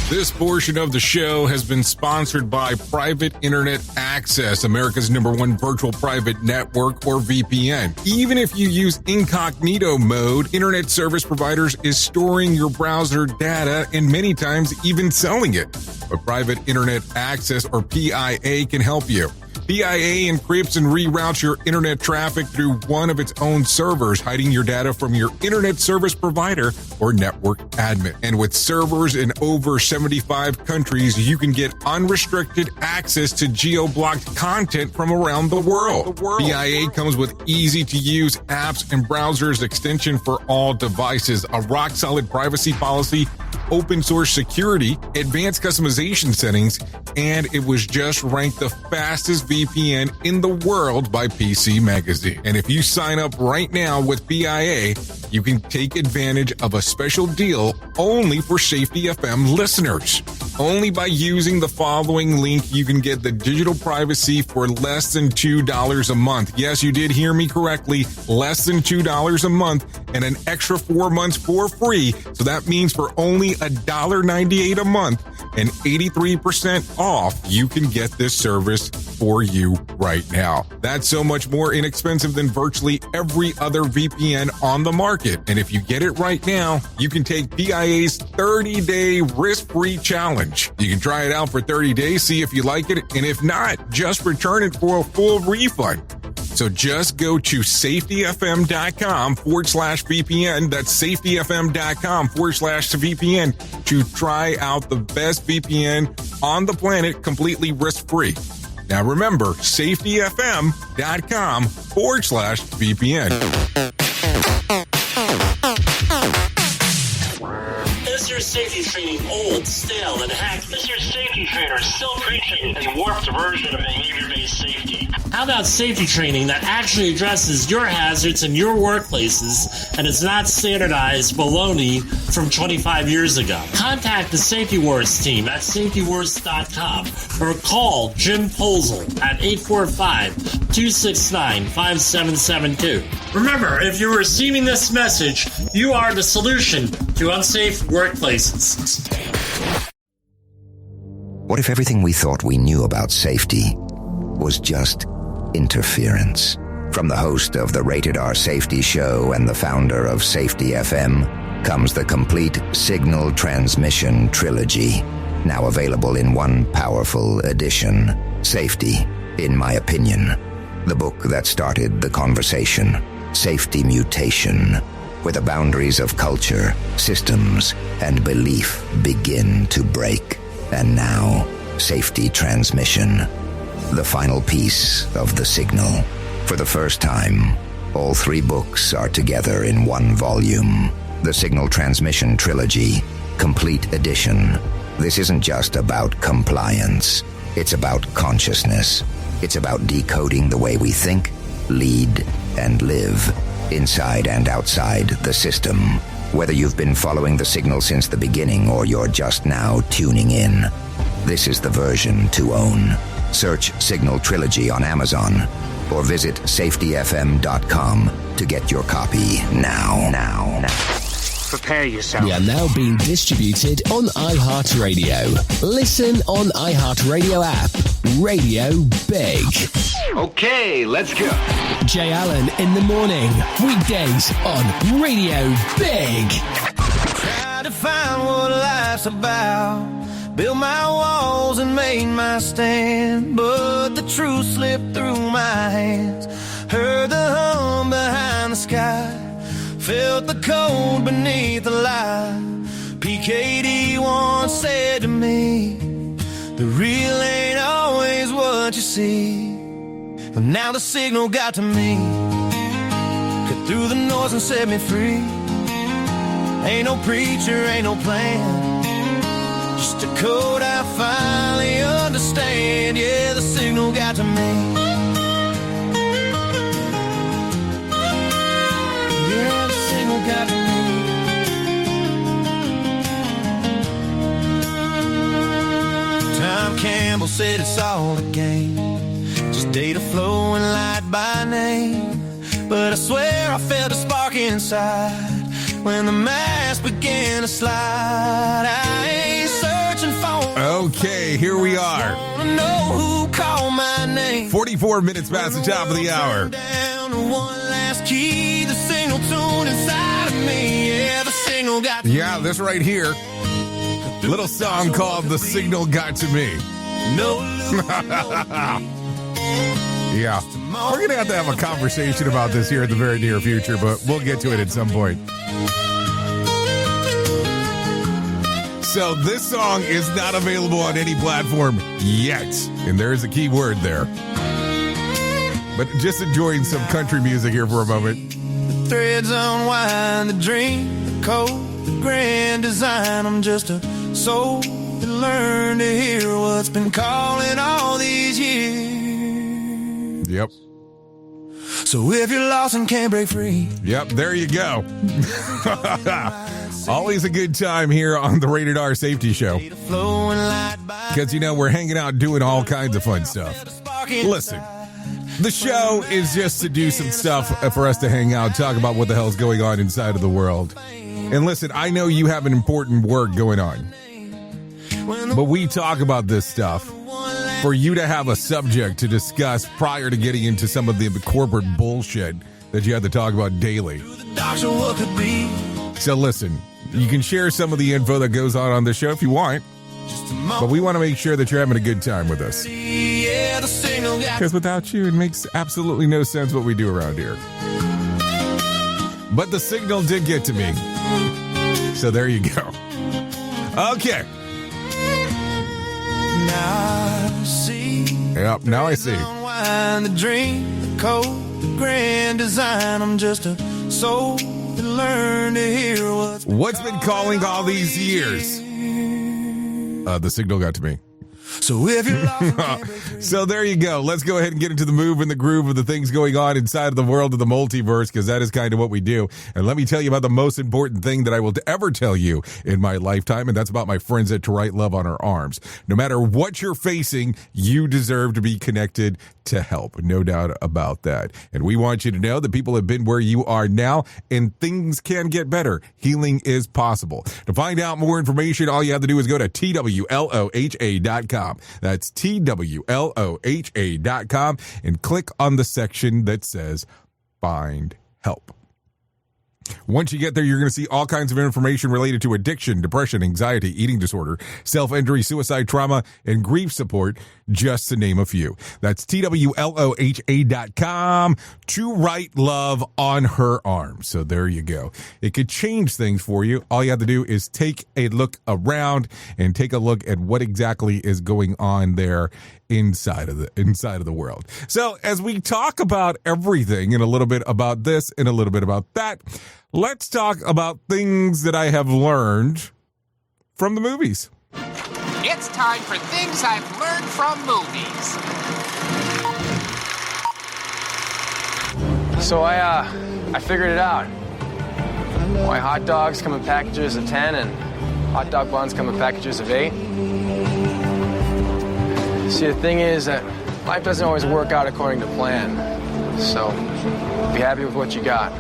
This portion of the show has been sponsored by Private Internet Access, America's #1 virtual private network, or VPN. Even if you use incognito mode, internet service providers is storing your browser data and many times even selling it. But Private Internet Access, or PIA, can help you. PIA encrypts and reroutes your internet traffic through one of its own servers, hiding your data from your internet service provider or network admin. And with servers in over 75 countries, you can get unrestricted access to geo-blocked content from around the world. PIA comes with easy-to-use apps and browsers extension for all devices, a rock-solid privacy policy, open source security, advanced customization settings, and it was just ranked the fastest VPN in the world by PC Magazine. And if you sign up right now with PIA, you can take advantage of a special deal only for Safety FM listeners. Only by using the following link, you can get the digital privacy for less than $2 a month. Yes, you did hear me correctly. Less than $2 a month and an extra 4 months for free. So that means for only $1.98 a month and 83% off, you can get this service for you right now. That's so much more inexpensive than virtually every other VPN on the market. And if you get it right now, you can take PIA's 30-day risk-free challenge. You can try it out for 30 days, see if you like it, and if not, just return it for a full refund. So just go to safetyfm.com/VPN. That's safetyfm.com/VPN to try out the best VPN on the planet completely risk-free. Now remember, safetyfm.com/VPN.
Is your safety training old, stale, and hacked? Is your safety trainer still preaching a warped version of behavior-based safety? How about safety training that actually addresses your hazards in your workplaces and is not standardized baloney from 25 years ago? Contact the Safety Wars team at safetywars.com or call Jim Posel at 845-269-5772. Remember, if you're receiving this message, you are the solution to unsafe workplaces.
What if everything we thought we knew about safety was just interference? From the host of the Rated R Safety Show and the founder of Safety FM comes the complete signal transmission trilogy, now available in one powerful edition. Safety, in my opinion, the book that started the conversation. Safety Mutation, where the boundaries of culture, systems, and belief begin to break. And now, Safety Transmission, the final piece of the signal. For the first time, all three books are together in one volume. The Signal Transmission Trilogy, Complete Edition. This isn't just about compliance. It's about consciousness. It's about decoding the way we think, lead, and live, inside and outside the system. Whether you've been following the signal since the beginning or you're just now tuning in, this is the version to own. Search Signal Trilogy on Amazon or visit safetyfm.com to get your copy now.
Prepare yourself.
We are now being distributed on iHeartRadio. Listen on iHeartRadio app. Radio Big.
Okay, let's go.
Jay Allen in the morning. Weekdays on Radio Big.
Try to find what life's about. Built my walls and made my stand, but the truth slipped through my hands. Heard the hum behind the sky, felt the cold beneath the light. PKD once said to me, the real ain't always what you see. But now the signal got to me, cut through the noise and set me free. Ain't no preacher, ain't no plan, just a code I finally understand. Yeah, the signal got to me. Yeah, the signal got to me. said it's all a game. Just data flowing light by name. But I swear I felt a spark inside when the mask began to slide. I ain't searching for.
Okay, here we are.
Know who called my name.
44 minutes past the top of the hour.
Down to one last key, the signal tuned inside of me. Yeah, the signal got to
Yeah,
me.
this right here. Little song called The Signal Got to Me.
No.
Yeah. We're going to have a conversation about this here in the very near future, but we'll get to it at some point. So this song is not available on any platform yet. And there is a key word there. But just enjoying some country music here for a moment.
The threads unwind, the dream, the code, the grand design. I'm just a soul that learned to hear what's been calling all these years.
Yep.
So if you're lost and can't break free.
Yep, there you go. Always a good time here on the Rated R Safety Show. Because, you know, we're hanging out doing all kinds of fun stuff. Listen, the show is just to do some stuff for us to hang out, talk about what the hell's going on inside of the world. And listen, I know you have an important work going on. But we talk about this stuff for you to have a subject to discuss prior to getting into some of the corporate bullshit that you have to talk about daily. So listen, you can share some of the info that goes on the show if you want, but we want to make sure that you're having a good time with us. Because without you, it makes absolutely no sense what we do around here. But the signal did get to me. So there you go. Okay.
Now I see.
Yep, now I see.
The dream, the code, the grand design. I'm just a soul that learned to hear
what's been calling all these years. The signal got to me.
So if you're lost,
so there you go. Let's go ahead and get into the move and the groove of the things going on inside of the world of the multiverse, because that is kind of what we do. And let me tell you about the most important thing that I will ever tell you in my lifetime, and that's about my friends at To Write Love on Our Arms. No matter what you're facing, you deserve to be connected to help. No doubt about that. And we want you to know that people have been where you are now, and things can get better. Healing is possible. To find out more information, all you have to do is go to TWLOHA.com. That's TWLOHA.com and click on the section that says Find Help. Once you get there, you're going to see all kinds of information related to addiction, depression, anxiety, eating disorder, self-injury, suicide, trauma, and grief support, just to name a few. That's TWLOHA.com, To Write Love on Her Arms. So there you go. It could change things for you. All you have to do is take a look around and take a look at what exactly is going on there inside of the world. So as we talk about everything and a little bit about this and a little bit about that, let's talk about things that I have learned from the movies.
It's time for things I've learned from movies.
So I figured it out. Why hot dogs come in packages of 10 and hot dog buns come in packages of 8. See, the thing is that life doesn't always work out according to plan. So be happy with what you got,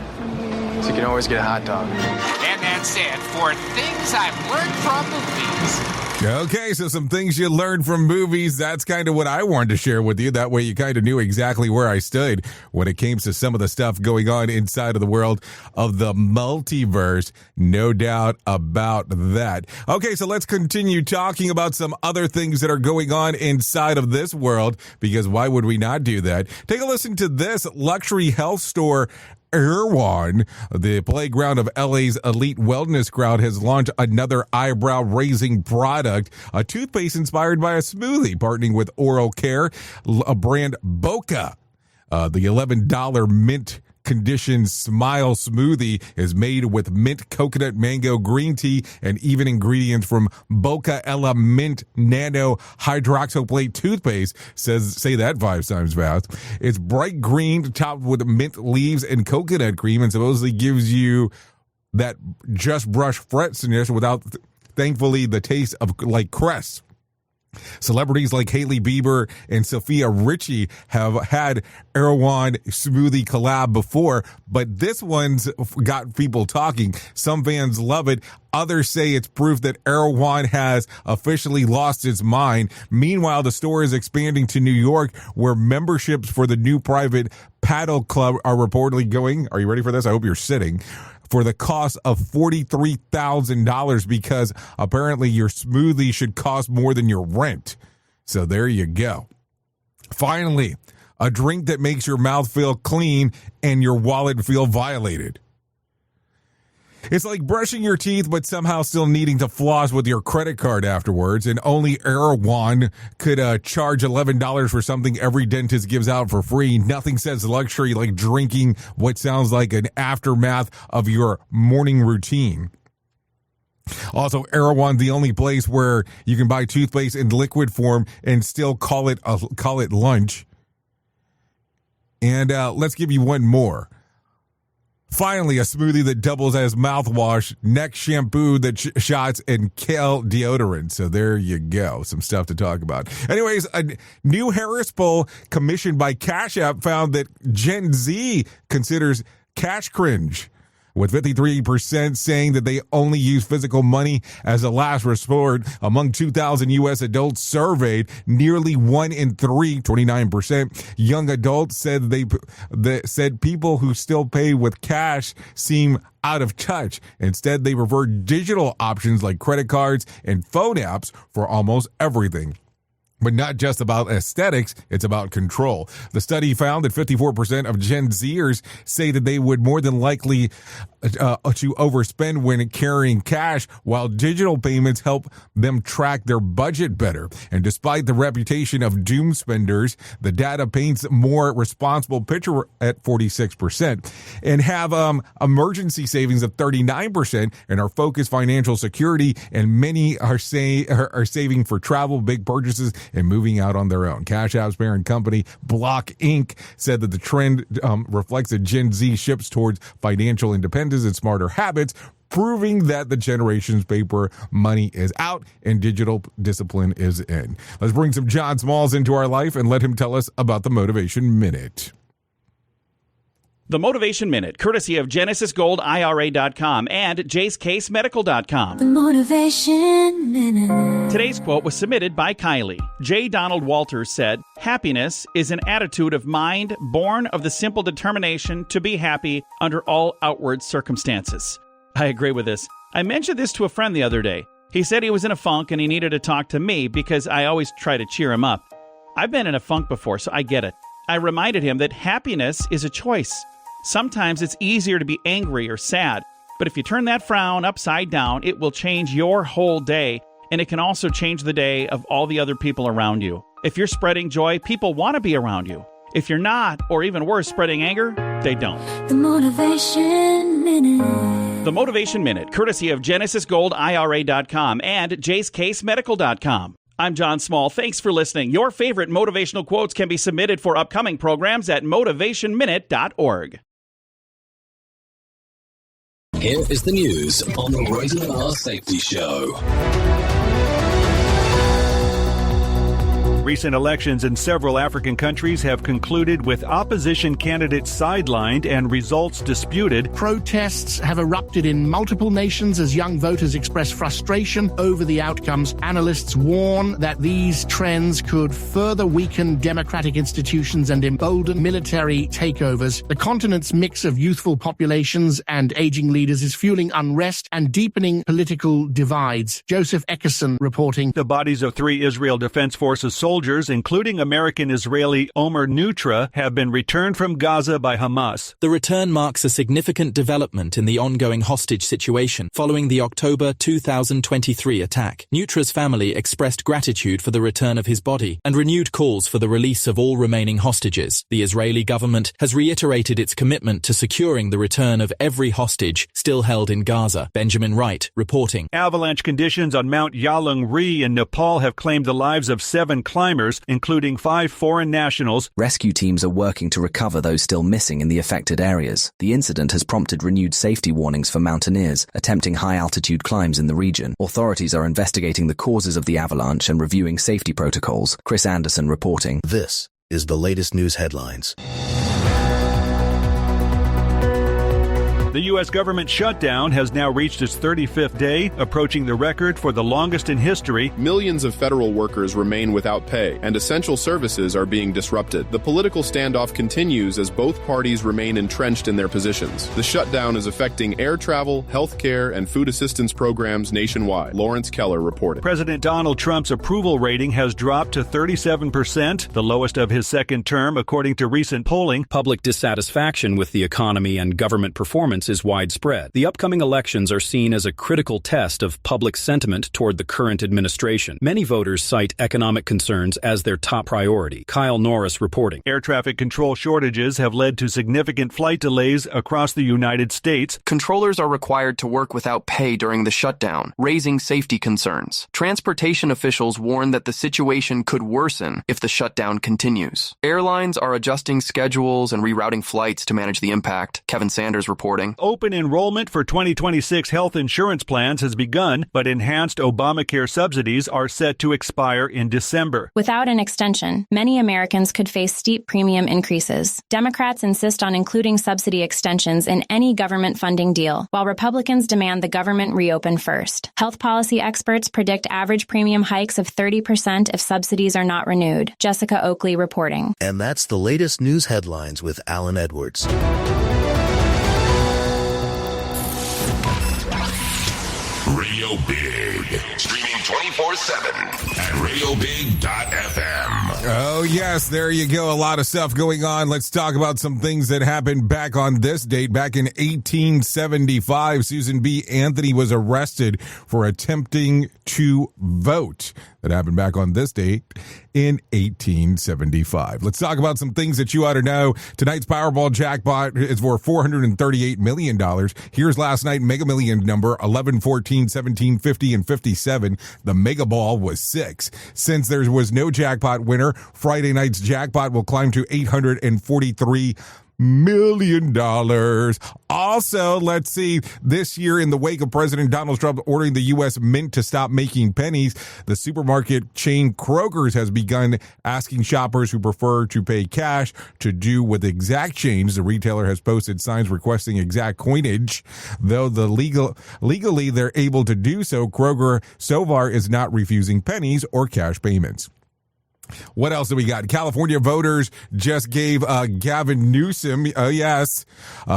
so you can always get a hot dog.
And that's it for things I've learned from movies.
Okay, so some things you learned from movies. That's kind of what I wanted to share with you. That way you kind of knew exactly where I stood when it came to some of the stuff going on inside of the world of the multiverse. No doubt about that. Okay, so let's continue talking about some other things that are going on inside of this world, because why would we not do that? Take a listen to this. Luxury health store Erewhon, the playground of LA's elite wellness crowd, has launched another eyebrow-raising product, a toothpaste inspired by a smoothie, partnering with oral care, a brand Boca. The $11 mint conditioned smile smoothie is made with mint coconut mango green tea and even ingredients from Boca Ella mint nano hydroxyplate toothpaste. Say that 5 times fast. It's bright green, topped with mint leaves and coconut cream, and supposedly gives you that just brush freshness without, thankfully, the taste of like crest. Celebrities like Hailey Bieber and Sophia Richie have had Erewhon smoothie collab before, but this one's got people talking. Some fans love it. Others say it's proof that Erewhon has officially lost its mind. Meanwhile, the store is expanding to New York, where memberships for the new private paddle club are reportedly going. Are you ready for this? I hope you're sitting. For the cost of $43,000, because apparently your smoothie should cost more than your rent. So there you go. Finally, a drink that makes your mouth feel clean and your wallet feel violated. It's like brushing your teeth, but somehow still needing to floss with your credit card afterwards. And only Erewhon could charge $11 for something every dentist gives out for free. Nothing says luxury like drinking what sounds like an aftermath of your morning routine. Also, Erewhon's the only place where you can buy toothpaste in liquid form and still call it lunch. And let's give you one more. Finally, a smoothie that doubles as mouthwash, neck shampoo that shots, and kale deodorant. So there you go. Some stuff to talk about. Anyways, a new Harris poll commissioned by Cash App found that Gen Z considers cash cringe, with 53% saying that they only use physical money as a last resort. Among 2,000 U.S. adults surveyed, nearly 1 in 3, 29%, young adults said said people who still pay with cash seem out of touch. Instead, they prefer digital options like credit cards and phone apps for almost everything. But not just about aesthetics, it's about control. The study found that 54% of Gen Zers say that they would more than likely to overspend when carrying cash, while digital payments help them track their budget better. And despite the reputation of doom spenders, the data paints a more responsible picture at 46%, and have emergency savings of 39%, and are focused financial security, and many are saving for travel, big purchases, and moving out on their own. Cash App's parent company, Block Inc., said that the trend reflects that Gen Z shifts towards financial independence and smarter habits, proving that the generation's paper money is out and digital discipline is in. Let's bring some John Smalls into our life and let him tell us about the Motivation Minute.
The Motivation Minute, courtesy of GenesisGoldIRA.com and JaceCaseMedical.com.
The Motivation Minute.
Today's quote was submitted by Kylie. J. Donald Walters said, "Happiness is an attitude of mind born of the simple determination to be happy under all outward circumstances." I agree with this. I mentioned this to a friend the other day. He said he was in a funk and he needed to talk to me because I always try to cheer him up. I've been in a funk before, so I get it. I reminded him that happiness is a choice. Sometimes it's easier to be angry or sad, but if you turn that frown upside down, it will change your whole day, and it can also change the day of all the other people around you. If you're spreading joy, people want to be around you. If you're not, or even worse, spreading anger, they don't.
The Motivation Minute.
The Motivation Minute, courtesy of GenesisGoldIRA.com and JaceCaseMedical.com. I'm John Small. Thanks for listening. Your favorite motivational quotes can be submitted for upcoming programs at motivationminute.org.
Here is the news on the Rated R Safety Show.
Recent elections in several African countries have concluded with opposition candidates sidelined and results disputed.
Protests have erupted in multiple nations as young voters express frustration over the outcomes. Analysts warn that these trends could further weaken democratic institutions and embolden military takeovers. The continent's mix of youthful populations and aging leaders is fueling unrest and deepening political divides. Joseph Eckerson reporting.
The bodies of 3 Israel Defense Forces soldiers, including American-Israeli Omer Nutra, have been returned from Gaza by Hamas.
The return marks a significant development in the ongoing hostage situation following the October 2023 attack. Nutra's family expressed gratitude for the return of his body and renewed calls for the release of all remaining hostages. The Israeli government has reiterated its commitment to securing the return of every hostage still held in Gaza. Benjamin Wright reporting.
Avalanche conditions on Mount Yalung Ri in Nepal have claimed the lives of 7 climbers climbers, including 5 foreign nationals.
Rescue teams are working to recover those still missing in the affected areas. The incident has prompted renewed safety warnings for mountaineers attempting high-altitude climbs in the region. Authorities are investigating the causes of the avalanche and reviewing safety protocols. Chris Anderson reporting.
This is the latest news headlines.
The U.S. government shutdown has now reached its 35th day, approaching the record for the longest in history.
Millions of federal workers remain without pay, and essential services are being disrupted. The political standoff continues as both parties remain entrenched in their positions. The shutdown is affecting air travel, health care, and food assistance programs nationwide. Lawrence Keller reporting.
President Donald Trump's approval rating has dropped to 37%, the lowest of his second term, according to recent polling.
Public dissatisfaction with the economy and government performance is widespread. The upcoming elections are seen as a critical test of public sentiment toward the current administration. Many voters cite economic concerns as their top priority. Kyle Norris reporting.
Air traffic control shortages have led to significant flight delays across the United States.
Controllers are required to work without pay during the shutdown, raising safety concerns. Transportation officials warn that the situation could worsen if the shutdown continues. Airlines are adjusting schedules and rerouting flights to manage the impact. Kevin Sanders reporting.
Open enrollment for 2026 health insurance plans has begun, but enhanced Obamacare subsidies are set to expire in December.
Without an extension, many Americans could face steep premium increases. Democrats insist on including subsidy extensions in any government funding deal, while Republicans demand the government reopen first. Health policy experts predict average premium hikes of 30% if subsidies are not renewed. Jessica Oakley reporting.
And that's the latest news headlines with Alan Edwards.
Radio Big. Streaming 24/7 at radiobig.fm.
Oh, yes, there you go. A lot of stuff going on. Let's talk about some things that happened back on this date. Back in 1875, Susan B. Anthony was arrested for attempting to vote. That happened back on this date in 1875. Let's talk about some things that you ought to know. Tonight's Powerball jackpot is for $438 million. Here's last night Mega Million number 11, 14, 17, 50, and 57. The Mega Ball was 6. Since there was no jackpot winner, Friday night's jackpot will climb to $843 million. Also, let's see, this year in the wake of President Donald Trump ordering the U.S. Mint to stop making pennies, the supermarket chain Kroger's has begun asking shoppers who prefer to pay cash to do with exact change. The retailer has posted signs requesting exact coinage. Though legally they're able to do so, Kroger so far is not refusing pennies or cash payments. What else do we got? California voters just gave Gavin Newsom, a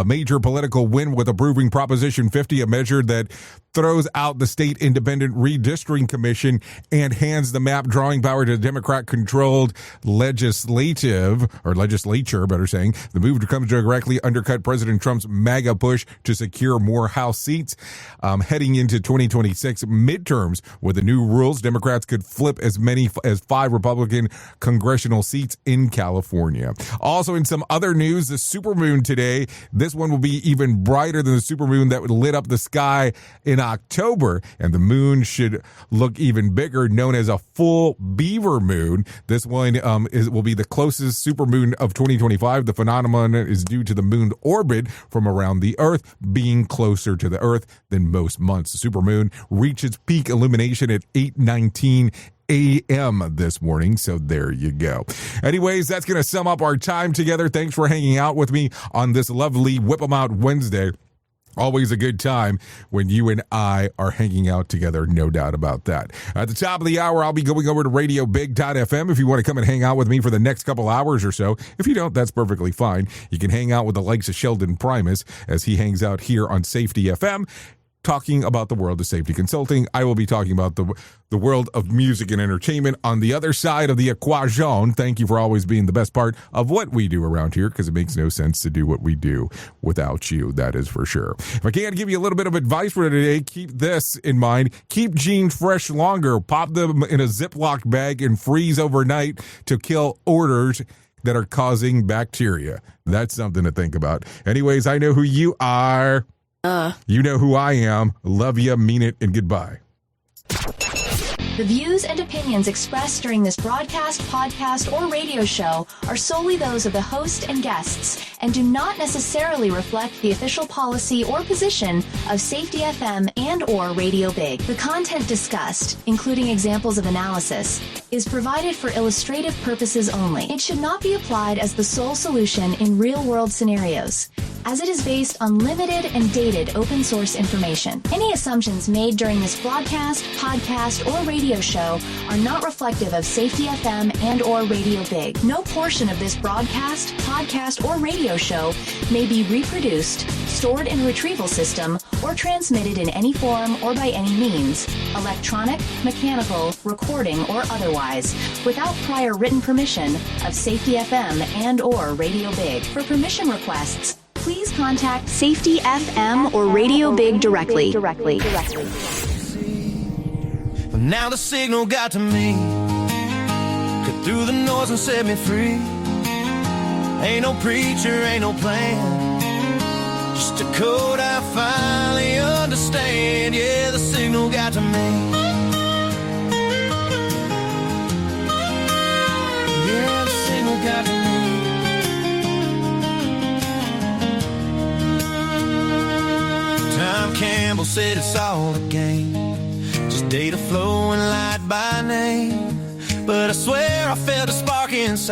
major political win with approving Proposition 50, a measure that throws out the state independent redistricting commission and hands the map drawing power to the Democrat-controlled legislature. The move comes to directly undercut President Trump's MAGA push to secure more House seats. Heading into 2026 midterms with the new rules, Democrats could flip as many as 5 Republican congressional seats in California. Also, in some other news, the supermoon today. This one will be even brighter than the supermoon that lit up the sky in October, and the moon should look even bigger, known as a full beaver moon. This one will be the closest supermoon of 2025. The phenomenon is due to the moon orbit from around the Earth being closer to the Earth than most months. The supermoon reached its peak illumination at 8:19 a.m. this morning. So there you go. Anyways, that's going to sum up our time together. Thanks for hanging out with me on this lovely Whip 'em Out Wednesday. Always a good time when you and I are hanging out together, no doubt about that. At the top of the hour, I'll be going over to radiobig.fm if you want to come and hang out with me for the next couple hours or so. If you don't, that's perfectly fine. You can hang out with the likes of Sheldon Primus as he hangs out here on Safety FM, talking about the world of safety consulting. I will be talking about the world of music and entertainment on the other side of the equation. Thank you for always being the best part of what we do around here, because it makes no sense to do what we do without you. That is for sure. If I can't give you a little bit of advice for today, keep this in mind. Keep jeans fresh longer. Pop them in a Ziploc bag and freeze overnight to kill odors that are causing bacteria. That's something to think about. Anyways, I know who you are. You know who I am. Love ya, mean it, and goodbye.
The views and opinions expressed during this broadcast, podcast, or radio show are solely those of the host and guests and do not necessarily reflect the official policy or position of Safety FM and or Radio Big. The content discussed, including examples of analysis, is provided for illustrative purposes only. It should not be applied as the sole solution in real-world scenarios, as it is based on limited and dated open source information. Any assumptions made during this broadcast, podcast, or radio show are not reflective of Safety FM and or Radio Big. No portion of this broadcast, podcast, or radio show may be reproduced, stored in a retrieval system, or transmitted in any form or by any means, electronic, mechanical, recording, or otherwise, without prior written permission of Safety FM and or Radio Big. For permission requests, please contact Safety FM or Radio Big directly.
But now the signal got to me, cut through the noise and set me free. Ain't no preacher, ain't no plan, just a code I finally understand. Yeah, the signal got to me. Yeah, the signal got to me. Tom Campbell said it's all a game, just data flow and light by name. But I swear I felt a spark inside.